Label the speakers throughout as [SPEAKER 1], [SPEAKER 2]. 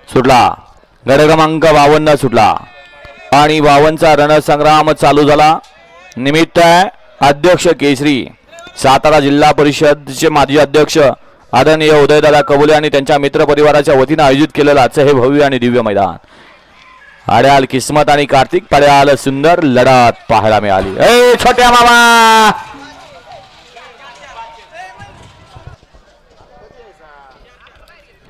[SPEAKER 1] सुटला. गड क्रमांक 52 सुटला आणि 52चा रणसंग्राम चालू झाला. निमित्त अध्यक्ष केसरी सातारा जिल्हा परिषदचे माजी अध्यक्ष आदरणीय उदयदादा कबुले आणि त्यांच्या मित्र परिवाराच्या वतीने आयोजित केलेलं आजचं हे भव्य आणि दिव्य मैदान. आड्याल किस्मत आणि कार्तिक पाड्याल सुंदर लढत पाहायला मिळाली. ए छोट्या मामा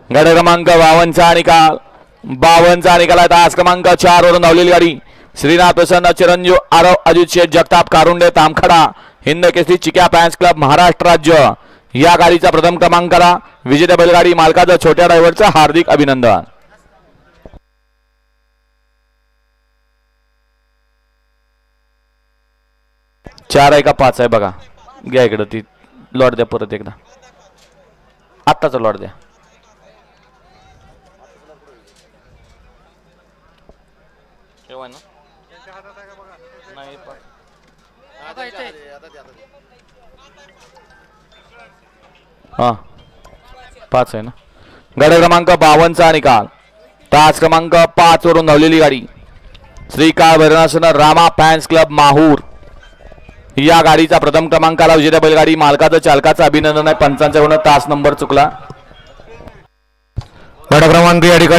[SPEAKER 1] गड क्रमांक 52चा निकाल. 52चा निकाल आहे. तास क्रमांक 4 वरून धावलेली गाडी श्रीनाथ प्रसन्न चिरंजीव आरव अजित शेठ जगताप कारुंडे तामखडा हिंद केसरी चिक्या फॅन्स क्लब महाराष्ट्र राज्य या गाडीचा प्रथम क्रमांकाला विजेत्या बैलगाडी मालकाचं छोट्या ड्रायव्हरचं हार्दिक अभिनंदन. चार आहे का 5 आहे बघा. घ्या इकडं ती लॉट द्या परत एकदा. आत्ताचा लॉट द्या. हा 5 आहे ना. गड क्रमांक 52चा निकाल. तास क्रमांक 5 वरून धावलेली गाडी श्री काळ भैरवनाथ रामा फॅन्स क्लब माहूर या गाडीचा प्रथम क्रमांकाला विजेत्या बैलगाडी मालकाचं चालकाचं अभिनंदन आहे. पंचांच्या तास नंबर चुकला.
[SPEAKER 2] गड क्रमांक या ठिकाणी